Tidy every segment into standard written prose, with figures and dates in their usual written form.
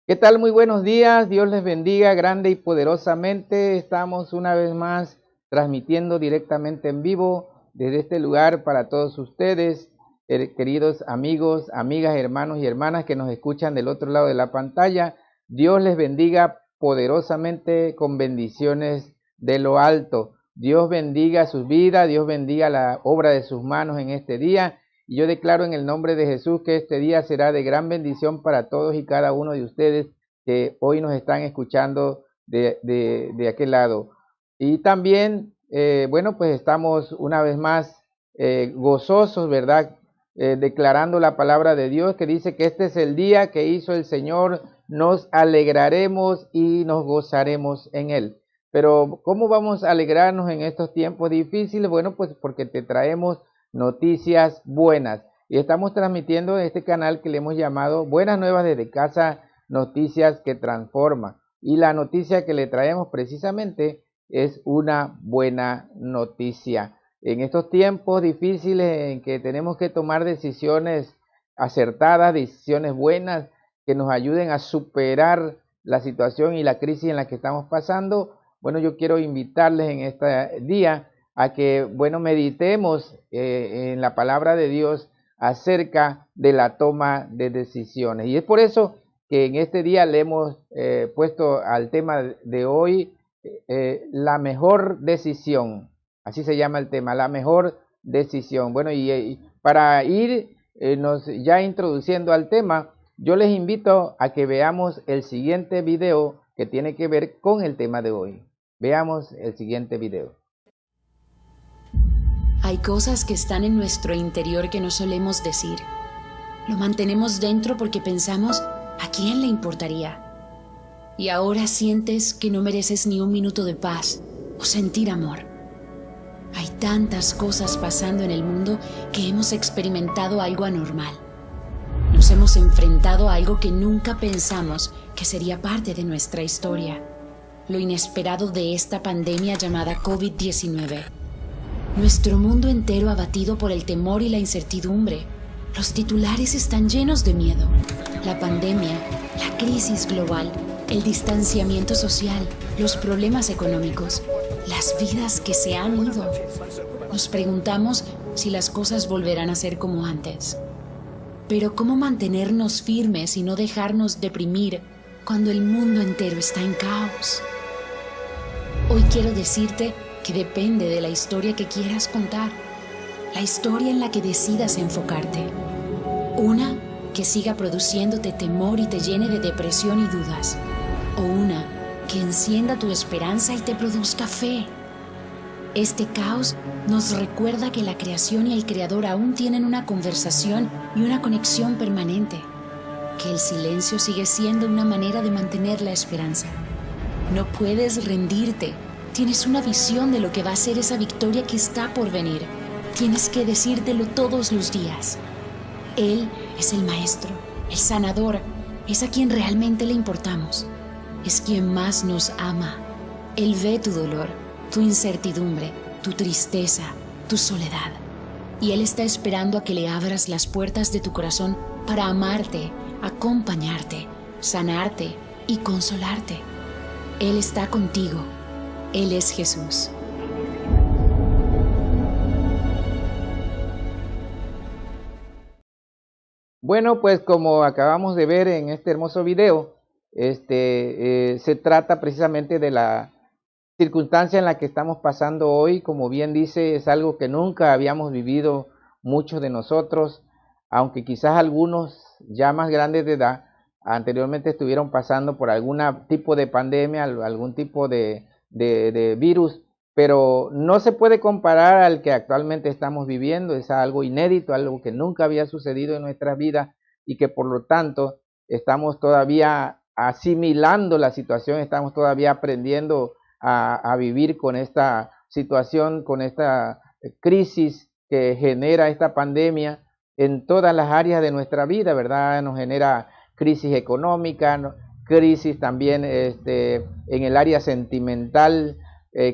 ¿Qué tal? Muy buenos días. Dios les bendiga grande y poderosamente. Estamos una vez más transmitiendo directamente en vivo desde este lugar para todos ustedes, queridos amigos, amigas, hermanos y hermanas que nos escuchan del otro lado de la pantalla. Dios les bendiga poderosamente con bendiciones de lo alto. Dios bendiga sus vidas, Dios bendiga la obra de sus manos en este día. Y yo declaro en el nombre de Jesús que este día será de gran bendición para todos y cada uno de ustedes que hoy nos están escuchando de aquel lado. Y también, bueno, pues estamos una vez más gozosos, ¿verdad? Declarando la palabra de Dios que dice que este es el día que hizo el Señor, nos alegraremos y nos gozaremos en él. Pero ¿cómo vamos a alegrarnos en estos tiempos difíciles? Bueno, pues porque te traemos noticias buenas. Y estamos transmitiendo en este canal que le hemos llamado Buenas Nuevas desde Casa, Noticias que Transforman. Y la noticia que le traemos precisamente es una buena noticia. En estos tiempos difíciles en que tenemos que tomar decisiones acertadas, decisiones buenas, que nos ayuden a superar la situación y la crisis en la que estamos pasando, bueno, yo quiero invitarles en este día a que, bueno, meditemos en la palabra de Dios acerca de la toma de decisiones. Y es por eso que en este día le hemos puesto al tema de hoy la mejor decisión. Así se llama el tema, la mejor decisión. Bueno, y para ir nos ya introduciendo al tema, yo les invito a que veamos el siguiente video que tiene que ver con el tema de hoy. Veamos el siguiente video. Hay cosas que están en nuestro interior que no solemos decir. Lo mantenemos dentro porque pensamos, ¿a quién le importaría? Y ahora sientes que no mereces ni un minuto de paz o sentir amor. Hay tantas cosas pasando en el mundo que hemos experimentado algo anormal. Nos hemos enfrentado a algo que nunca pensamos que sería parte de nuestra historia. Lo inesperado de esta pandemia llamada COVID-19. Nuestro mundo entero abatido por el temor y la incertidumbre. Los titulares están llenos de miedo. La pandemia, la crisis global, el distanciamiento social, los problemas económicos, las vidas que se han ido. Nos preguntamos si las cosas volverán a ser como antes. Pero ¿cómo mantenernos firmes y no dejarnos deprimir cuando el mundo entero está en caos? Hoy quiero decirte que depende de la historia que quieras contar, la historia en la que decidas enfocarte. Una que siga produciéndote temor y te llene de depresión y dudas, o una que encienda tu esperanza y te produzca fe. Este caos nos recuerda que la creación y el creador aún tienen una conversación y una conexión permanente, que el silencio sigue siendo una manera de mantener la esperanza. No puedes rendirte. Tienes una visión de lo que va a ser esa victoria que está por venir. Tienes que decírtelo todos los días. Él es el maestro, el sanador, es a quien realmente le importamos. Es quien más nos ama. Él ve tu dolor, tu incertidumbre, tu tristeza, tu soledad. Y Él está esperando a que le abras las puertas de tu corazón para amarte, acompañarte, sanarte y consolarte. Él está contigo. Él es Jesús. Bueno, pues como acabamos de ver en este hermoso video, se trata precisamente de la circunstancia en la que estamos pasando hoy. Como bien dice, es algo que nunca habíamos vivido muchos de nosotros, aunque quizás algunos ya más grandes de edad anteriormente estuvieron pasando por algún tipo de pandemia, algún tipo de virus, pero no se puede comparar al que actualmente estamos viviendo. Es algo inédito, algo que nunca había sucedido en nuestras vidas y que por lo tanto estamos todavía asimilando la situación, estamos todavía aprendiendo a vivir con esta situación, con esta crisis que genera esta pandemia en todas las áreas de nuestra vida, ¿verdad? Nos genera crisis económica, ¿no? Crisis también en el área sentimental,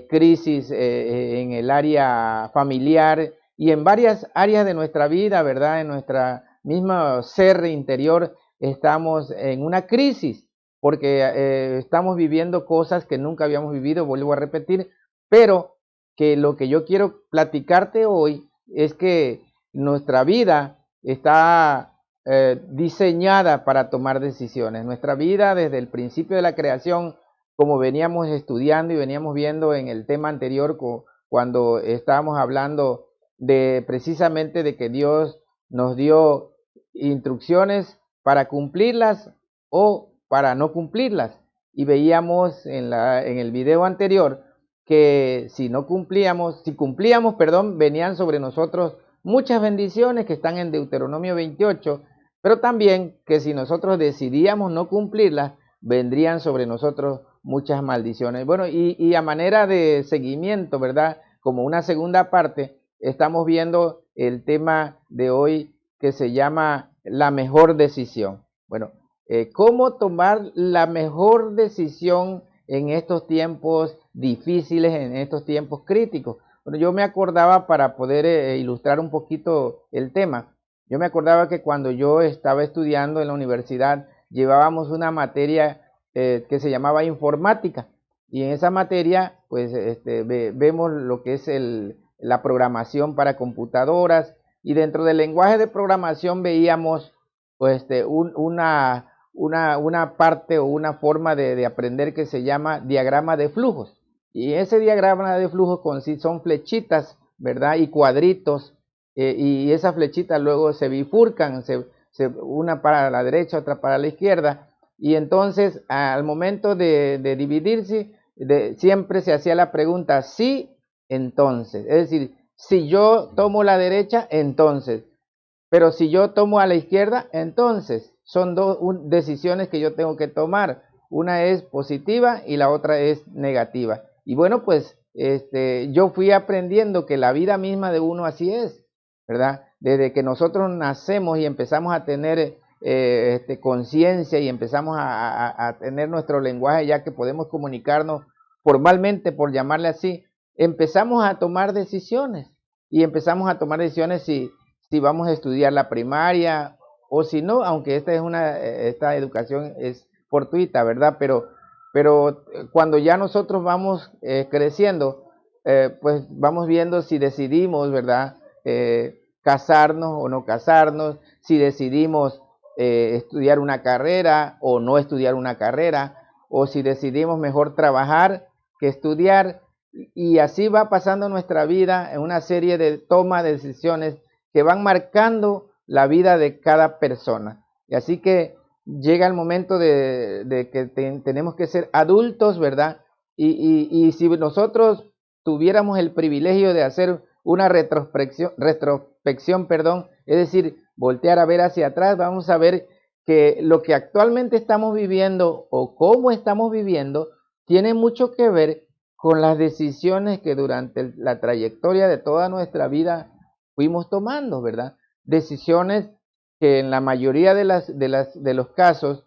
crisis en el área familiar y en varias áreas de nuestra vida, ¿verdad? En nuestra misma ser interior estamos en una crisis. porque estamos viviendo cosas que nunca habíamos vivido, vuelvo a repetir, pero que lo que yo quiero platicarte hoy es que nuestra vida está diseñada para tomar decisiones. Nuestra vida desde el principio de la creación, como veníamos estudiando y veníamos viendo en el tema anterior cuando estábamos hablando de precisamente de que Dios nos dio instrucciones para cumplirlas o para no cumplirlas. Y veíamos en el video anterior que si cumplíamos, venían sobre nosotros muchas bendiciones que están en Deuteronomio 28, pero también que si nosotros decidíamos no cumplirlas, vendrían sobre nosotros muchas maldiciones. Bueno, y a manera de seguimiento, ¿verdad? Como una segunda parte, estamos viendo el tema de hoy que se llama la mejor decisión. Bueno, ¿cómo tomar la mejor decisión en estos tiempos difíciles, en estos tiempos críticos? Bueno, yo me acordaba, para poder ilustrar un poquito el tema, yo me acordaba que cuando yo estaba estudiando en la universidad, llevábamos una materia que se llamaba informática, y en esa materia pues vemos lo que es la programación para computadoras, y dentro del lenguaje de programación veíamos pues una parte o una forma de aprender que se llama diagrama de flujos. Y ese diagrama de flujos son flechitas, ¿verdad? Y cuadritos, y esas flechitas luego se bifurcan, una para la derecha, otra para la izquierda, y entonces al momento de dividirse, siempre se hacía la pregunta sí, entonces, es decir, si yo tomo la derecha, entonces, pero si yo tomo a la izquierda, entonces, son dos decisiones que yo tengo que tomar. Una es positiva y la otra es negativa. Y bueno, pues yo fui aprendiendo que la vida misma de uno así es, ¿verdad? Desde que nosotros nacemos y empezamos a tener conciencia y empezamos a tener nuestro lenguaje, ya que podemos comunicarnos formalmente, por llamarle así, empezamos a tomar decisiones. Y empezamos a tomar decisiones si vamos a estudiar la primaria o si no, aunque esta educación es fortuita, ¿verdad? Pero cuando ya nosotros vamos creciendo, pues vamos viendo si decidimos, ¿verdad? Casarnos o no casarnos, si decidimos estudiar una carrera o no estudiar una carrera, o si decidimos mejor trabajar que estudiar, y así va pasando nuestra vida en una serie de toma de decisiones que van marcando la vida de cada persona. Y así que llega el momento de que tenemos que ser adultos, ¿verdad? Y si nosotros tuviéramos el privilegio de hacer una retrospección, es decir, voltear a ver hacia atrás, vamos a ver que lo que actualmente estamos viviendo o cómo estamos viviendo tiene mucho que ver con las decisiones que durante la trayectoria de toda nuestra vida fuimos tomando, ¿verdad? Decisiones que en la mayoría de los casos,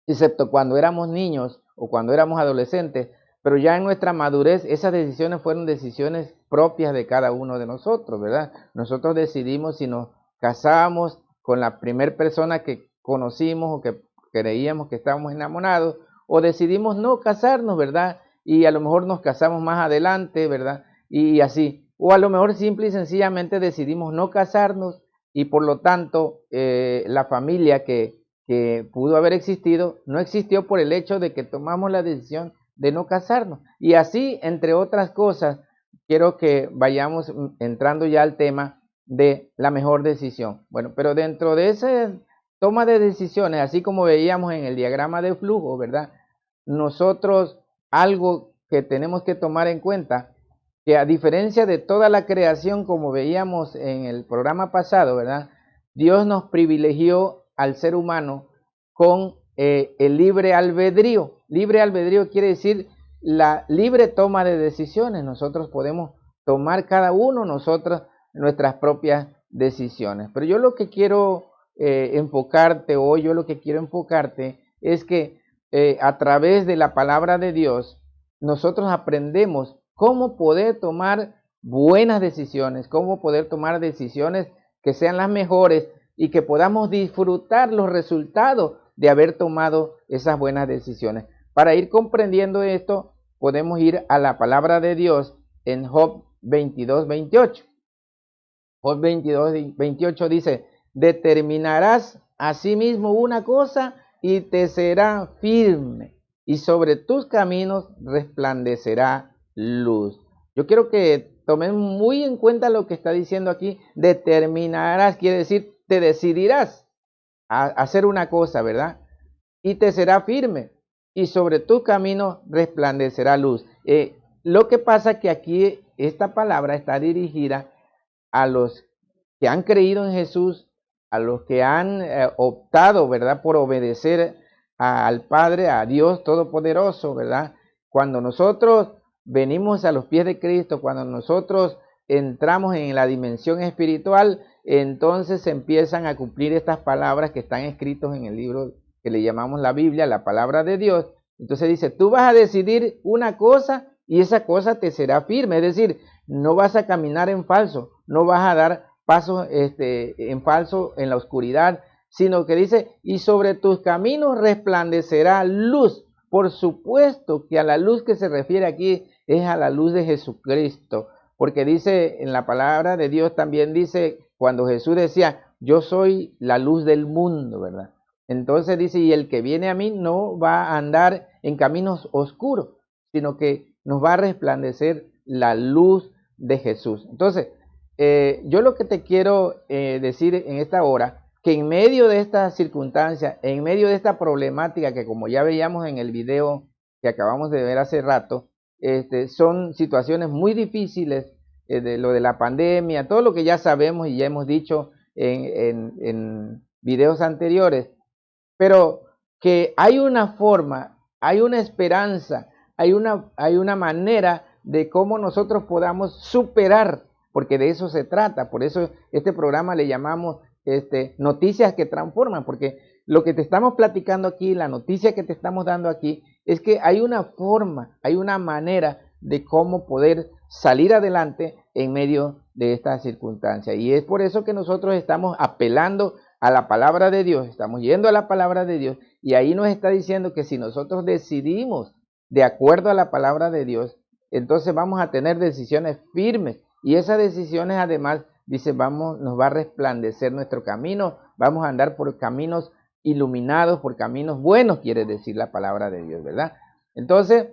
excepto cuando éramos niños o cuando éramos adolescentes, pero ya en nuestra madurez, esas decisiones fueron decisiones propias de cada uno de nosotros, ¿verdad? Nosotros decidimos si nos casábamos con la primera persona que conocimos o que creíamos que estábamos enamorados, o decidimos no casarnos, ¿verdad? Y a lo mejor nos casamos más adelante, ¿verdad? Y así. O a lo mejor simple y sencillamente decidimos no casarnos y por lo tanto la familia que pudo haber existido no existió por el hecho de que tomamos la decisión de no casarnos. Y así, entre otras cosas, quiero que vayamos entrando ya al tema de la mejor decisión. Bueno, pero dentro de esa toma de decisiones, así como veíamos en el diagrama de flujo, ¿verdad? Nosotros, algo que tenemos que tomar en cuenta, que a diferencia de toda la creación, como veíamos en el programa pasado, ¿verdad? Dios nos privilegió al ser humano con el libre albedrío. Libre albedrío quiere decir la libre toma de decisiones. Nosotros podemos tomar cada uno nosotros nuestras propias decisiones. Pero yo lo que quiero enfocarte hoy, es que a través de la palabra de Dios, nosotros aprendemos cómo poder tomar buenas decisiones, cómo poder tomar decisiones que sean las mejores y que podamos disfrutar los resultados de haber tomado esas buenas decisiones. Para ir comprendiendo esto, podemos ir a la palabra de Dios en Job 22, 28. Job 22, 28 dice, determinarás asimismo una cosa y te será firme, y sobre tus caminos resplandecerá luz. Yo quiero que tomen muy en cuenta lo que está diciendo aquí. Determinarás, quiere decir, te decidirás a hacer una cosa, ¿verdad? Y te será firme, y sobre tus caminos resplandecerá luz. Lo que pasa es que aquí esta palabra está dirigida a los que han creído en Jesús, a los que han optado, ¿verdad?, por obedecer al Padre, a Dios Todopoderoso, ¿verdad? Cuando nosotros venimos a los pies de Cristo, cuando nosotros entramos en la dimensión espiritual, entonces se empiezan a cumplir estas palabras que están escritas en el libro que le llamamos la Biblia, la palabra de Dios. Entonces dice, tú vas a decidir una cosa y esa cosa te será firme, es decir, no vas a caminar en falso, no vas a dar pasos en falso en la oscuridad, sino que dice, y sobre tus caminos resplandecerá luz. Por supuesto que a la luz que se refiere aquí es a la luz de Jesucristo, porque dice en la palabra de Dios, también dice, cuando Jesús decía, yo soy la luz del mundo, ¿verdad? Entonces dice, y el que viene a mí no va a andar en caminos oscuros, sino que nos va a resplandecer la luz de Jesús. Entonces, yo lo que te quiero decir en esta hora, que en medio de estas circunstancias, en medio de esta problemática que como ya veíamos en el video que acabamos de ver hace rato, son situaciones muy difíciles, de lo de la pandemia, todo lo que ya sabemos y ya hemos dicho en videos anteriores, pero que hay una forma, hay una esperanza, hay una manera de cómo nosotros podamos superar, porque de eso se trata. Por eso este programa le llamamos noticias que transforman, porque lo que te estamos platicando aquí, la noticia que te estamos dando aquí, es que hay una forma, hay una manera de cómo poder salir adelante en medio de estas circunstancias. Y es por eso que nosotros estamos apelando a la palabra de Dios, estamos yendo a la palabra de Dios, y ahí nos está diciendo que si nosotros decidimos de acuerdo a la palabra de Dios, entonces vamos a tener decisiones firmes, y esas decisiones además, dice, nos va a resplandecer nuestro camino, vamos a andar por caminos iluminados, por caminos buenos, quiere decir la palabra de Dios, ¿verdad? Entonces,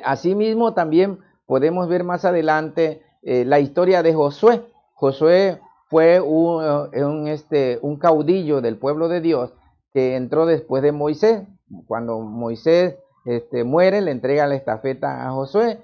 asimismo también podemos ver más adelante la historia de Josué. Josué fue un caudillo del pueblo de Dios que entró después de Moisés. Cuando Moisés muere, le entrega la estafeta a Josué.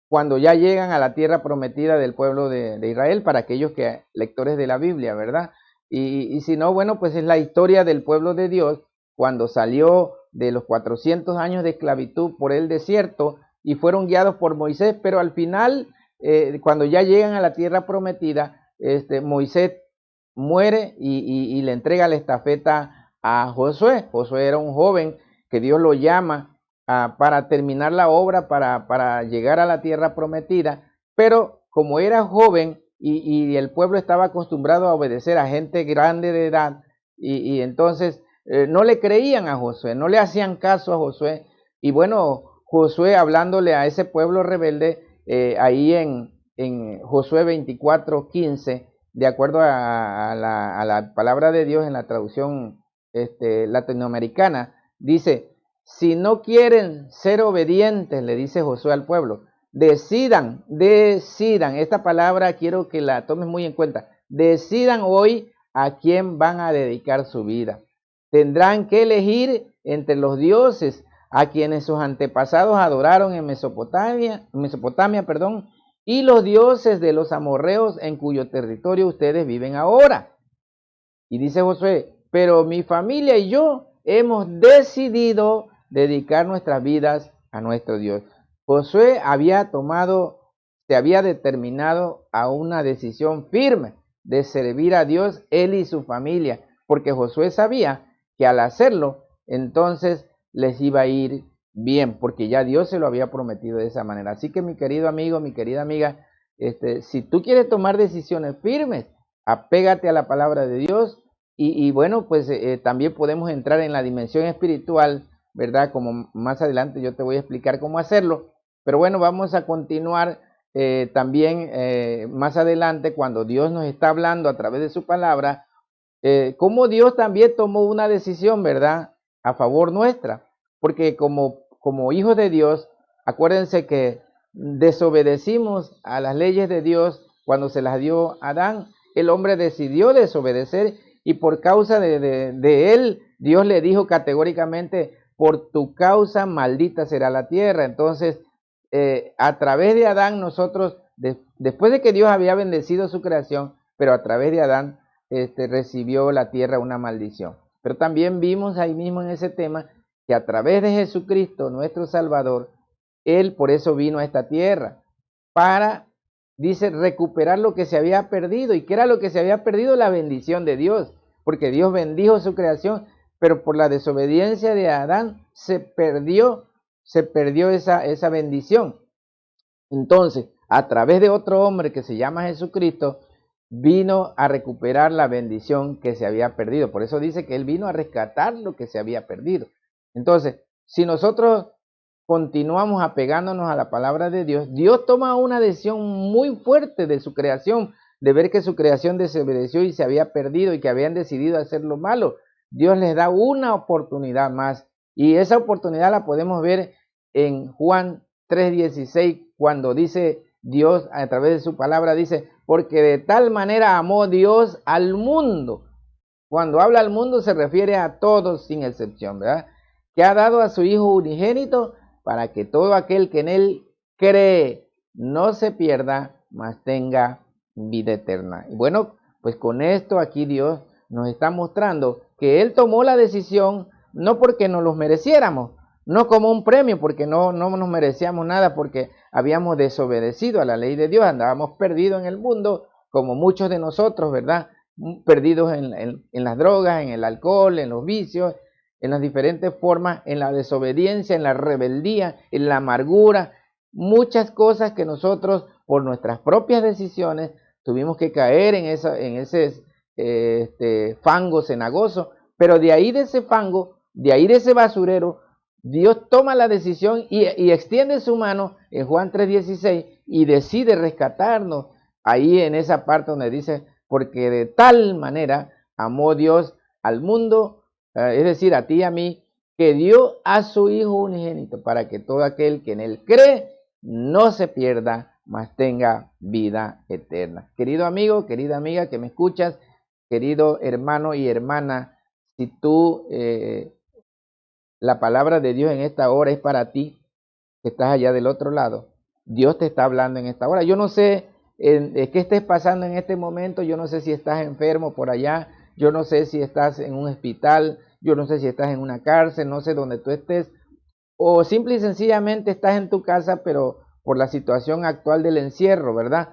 Cuando ya llegan a la tierra prometida del pueblo de Israel, para aquellos que lectores de la Biblia, ¿verdad? Y si no, bueno, pues es la historia del pueblo de Dios cuando salió de los 400 años de esclavitud por el desierto y fueron guiados por Moisés, pero al final, cuando ya llegan a la tierra prometida, Moisés muere y le entrega la estafeta a Josué. Josué era un joven que Dios lo llama para terminar la obra, para llegar a la tierra prometida, pero como era joven y el pueblo estaba acostumbrado a obedecer a gente grande de edad, y entonces no le creían a Josué, no le hacían caso a Josué, y bueno, Josué hablándole a ese pueblo rebelde, ahí en Josué 24:15, de acuerdo a la palabra de Dios en la traducción latinoamericana, dice, si no quieren ser obedientes, le dice Josué al pueblo, decidan, esta palabra quiero que la tomes muy en cuenta, decidan hoy a quién van a dedicar su vida. Tendrán que elegir entre los dioses a quienes sus antepasados adoraron en Mesopotamia, y los dioses de los amorreos en cuyo territorio ustedes viven ahora. Y dice Josué, pero mi familia y yo hemos decidido dedicar nuestras vidas a nuestro Dios. Josué se había determinado a una decisión firme de servir a Dios, él y su familia, porque Josué sabía que al hacerlo, entonces les iba a ir bien, porque ya Dios se lo había prometido de esa manera. Así que mi querido amigo, mi querida amiga, si tú quieres tomar decisiones firmes, apégate a la palabra de Dios Y bueno, pues también podemos entrar en la dimensión espiritual, ¿verdad? Como más adelante yo te voy a explicar cómo hacerlo. Pero bueno, vamos a continuar también más adelante cuando Dios nos está hablando a través de su palabra, cómo Dios también tomó una decisión, ¿verdad? A favor nuestra. Porque como hijos de Dios, acuérdense que desobedecimos a las leyes de Dios cuando se las dio a Adán. El hombre decidió desobedecer y por causa de él, Dios le dijo categóricamente, por tu causa maldita será la tierra. Entonces, a través de Adán nosotros, después de que Dios había bendecido su creación, pero a través de Adán recibió la tierra una maldición. Pero también vimos ahí mismo en ese tema que a través de Jesucristo, nuestro Salvador, Él por eso vino a esta tierra, para, dice, recuperar lo que se había perdido. ¿Y qué era lo que se había perdido? La bendición de Dios, porque Dios bendijo su creación, pero por la desobediencia de Adán se perdió esa bendición. Entonces, a través de otro hombre que se llama Jesucristo, vino a recuperar la bendición que se había perdido. Por eso dice que Él vino a rescatar lo que se había perdido. Entonces, si nosotros continuamos apegándonos a la palabra de Dios, Dios toma una decisión muy fuerte de su creación, de ver que su creación desobedeció y se había perdido y que habían decidido hacer lo malo. Dios les da una oportunidad más y esa oportunidad la podemos ver en Juan 3:16, cuando dice Dios a través de su palabra, dice, porque de tal manera amó Dios al mundo. Cuando habla al mundo se refiere a todos sin excepción, ¿verdad? Que ha dado a su Hijo unigénito para que todo aquel que en Él cree no se pierda, mas tenga vida eterna. Y bueno, pues con esto aquí Dios nos está mostrando que Él tomó la decisión no porque nos los mereciéramos, no como un premio, porque no nos merecíamos nada, porque habíamos desobedecido a la ley de Dios, andábamos perdidos en el mundo, como muchos de nosotros, ¿verdad? Perdidos en las drogas, en el alcohol, en los vicios, en las diferentes formas, en la desobediencia, en la rebeldía, en la amargura, muchas cosas que nosotros, por nuestras propias decisiones, tuvimos que caer en ese fango cenagoso, pero de ahí de ese fango, de ahí de ese basurero, Dios toma la decisión y extiende su mano en Juan 3:16 y decide rescatarnos ahí en esa parte donde dice, porque de tal manera amó Dios al mundo, es decir, a ti y a mí, que dio a su Hijo unigénito para que todo aquel que en Él cree no se pierda, mas tenga vida eterna. Querido amigo, querida amiga que me escuchas, querido hermano y hermana, si tú la palabra de Dios en esta hora es para ti, que estás allá del otro lado. Dios te está hablando en esta hora. Yo no sé qué estés pasando en este momento. Yo no sé si estás enfermo por allá. Yo no sé si estás en un hospital. Yo no sé si estás en una cárcel. No sé dónde tú estés. O simple y sencillamente estás en tu casa, pero por la situación actual del encierro, ¿verdad?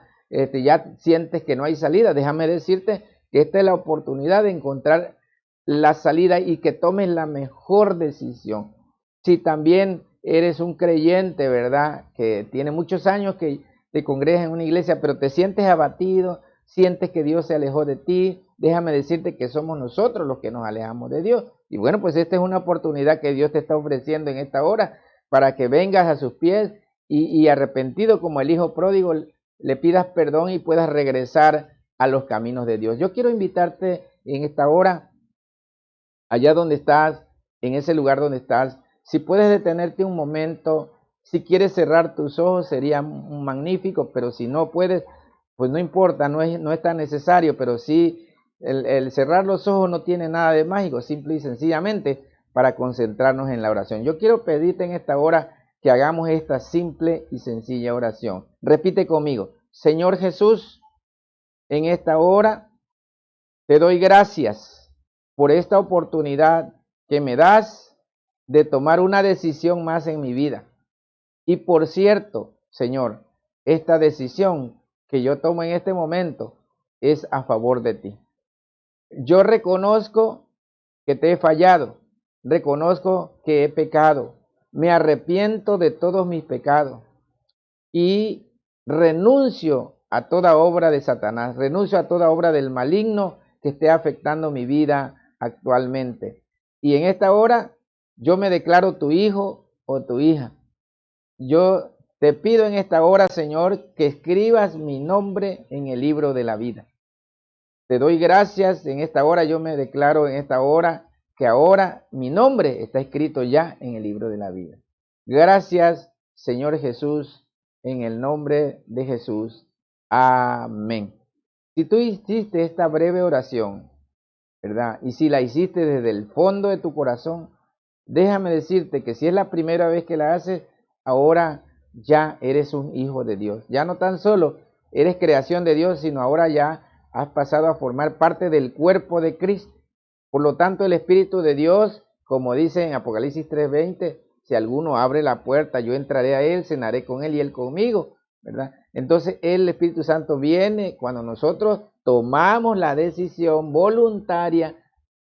Ya sientes que no hay salida. Déjame decirte que esta es la oportunidad de encontrar la salida y que tomes la mejor decisión. Si también eres un creyente, ¿verdad? Que tiene muchos años que te congregas en una iglesia, pero te sientes abatido, sientes que Dios se alejó de ti, déjame decirte que somos nosotros los que nos alejamos de Dios. Y bueno, pues esta es una oportunidad que Dios te está ofreciendo en esta hora para que vengas a sus pies y arrepentido como el hijo pródigo le pidas perdón y puedas regresar a los caminos de Dios. Yo quiero invitarte en esta hora, allá donde estás, en ese lugar donde estás, si puedes detenerte un momento, si quieres cerrar tus ojos sería magnífico, pero si no puedes, pues no importa, no es tan necesario, pero sí el cerrar los ojos no tiene nada de mágico, simple y sencillamente para concentrarnos en la oración. Yo quiero pedirte en esta hora que hagamos esta simple y sencilla oración. Repite conmigo: Señor Jesús, en esta hora te doy gracias por esta oportunidad que me das de tomar una decisión más en mi vida. Y por cierto, Señor, esta decisión que yo tomo en este momento es a favor de ti. Yo reconozco que te he fallado, reconozco que he pecado, me arrepiento de todos mis pecados y renuncio a toda obra de Satanás, renuncio a toda obra del maligno que esté afectando mi vida actualmente. Y en esta hora yo me declaro tu hijo o tu hija. Yo te pido en esta hora, Señor, que escribas mi nombre en el libro de la vida. Te doy gracias en esta hora, yo me declaro en esta hora que ahora mi nombre está escrito ya en el libro de la vida. Gracias, Señor Jesús, en el nombre de Jesús. Amén. Si tú hiciste esta breve oración, ¿verdad? Y si la hiciste desde el fondo de tu corazón, déjame decirte que si es la primera vez que la haces, ahora ya eres un hijo de Dios. Ya no tan solo eres creación de Dios, sino ahora ya has pasado a formar parte del cuerpo de Cristo. Por lo tanto, el Espíritu de Dios, como dice en Apocalipsis 3:20, si alguno abre la puerta, yo entraré a él, cenaré con él y él conmigo, ¿verdad? Entonces, el Espíritu Santo viene cuando nosotros tomamos la decisión voluntaria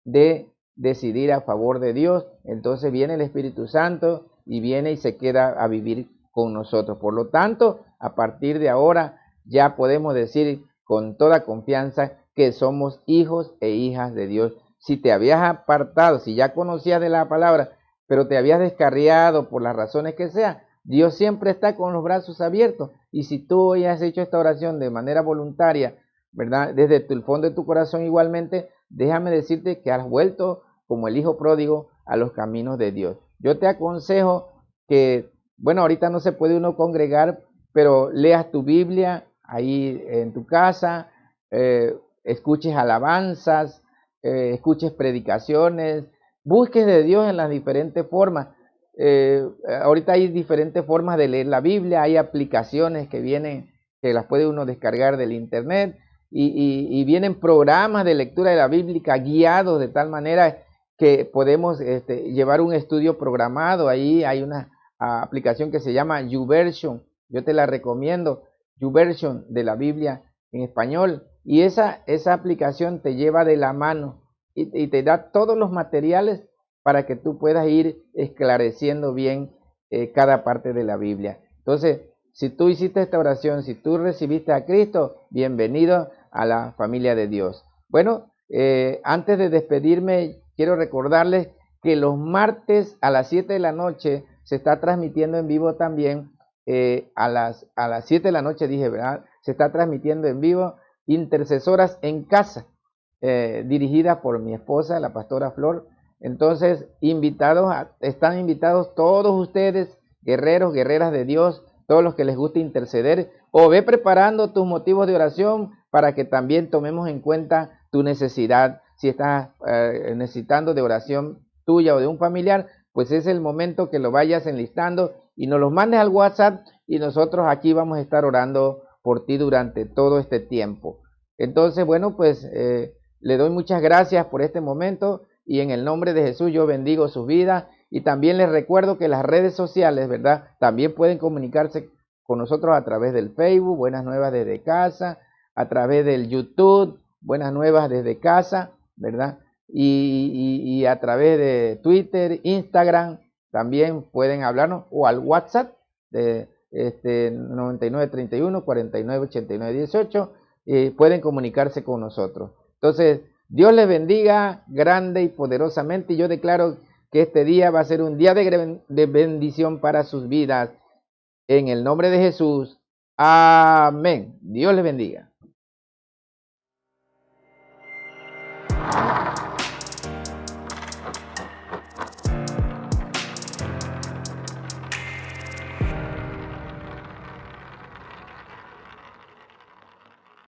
de decidir a favor de Dios. Entonces viene el Espíritu Santo y viene y se queda a vivir con nosotros. Por lo tanto, a partir de ahora ya podemos decir con toda confianza que somos hijos e hijas de Dios. Si te habías apartado, si ya conocías de la palabra, pero te habías descarriado por las razones que sea, Dios siempre está con los brazos abiertos. Y si tú hoy has hecho esta oración de manera voluntaria, ¿verdad? Desde el fondo de tu corazón igualmente, déjame decirte que has vuelto como el hijo pródigo a los caminos de Dios. Yo te aconsejo que, bueno, ahorita no se puede uno congregar, pero leas tu Biblia ahí en tu casa, escuches alabanzas, escuches predicaciones, busques de Dios en las diferentes formas. Ahorita hay diferentes formas de leer la Biblia, hay aplicaciones que vienen, que las puede uno descargar del internet, y vienen programas de lectura de la Biblia guiados de tal manera que podemos llevar un estudio programado. Ahí hay una aplicación que se llama YouVersion, yo te la recomiendo, YouVersion de la Biblia en español, y esa aplicación te lleva de la mano y te da todos los materiales para que tú puedas ir esclareciendo bien cada parte de la Biblia. Entonces, si tú hiciste esta oración, si tú recibiste a Cristo, bienvenido a la familia de Dios. Bueno, antes de despedirme, quiero recordarles que los martes a las 7 de la noche se está transmitiendo en vivo también, a las 7 de la noche dije, ¿verdad? Se está transmitiendo en vivo Intercesoras en Casa, dirigida por mi esposa, la pastora Flor. Entonces, están invitados todos ustedes, guerreros, guerreras de Dios, todos los que les guste interceder, o ve preparando tus motivos de oración para que también tomemos en cuenta tu necesidad. Si estás necesitando de oración tuya o de un familiar, pues es el momento que lo vayas enlistando y nos los mandes al WhatsApp, y nosotros aquí vamos a estar orando por ti durante todo este tiempo. Entonces, bueno, pues le doy muchas gracias por este momento, y en el nombre de Jesús yo bendigo sus vidas. Y también les recuerdo que las redes sociales, ¿verdad? También pueden comunicarse con nosotros a través del Facebook, Buenas Nuevas desde Casa, a través del YouTube, Buenas Nuevas desde Casa, ¿verdad? Y a través de Twitter, Instagram, también pueden hablarnos, o al WhatsApp de 9931 49 89 18, pueden comunicarse con nosotros. Entonces, Dios les bendiga grande y poderosamente, y yo declaro que este día va a ser un día de bendición para sus vidas. En el nombre de Jesús. Amén. Dios les bendiga.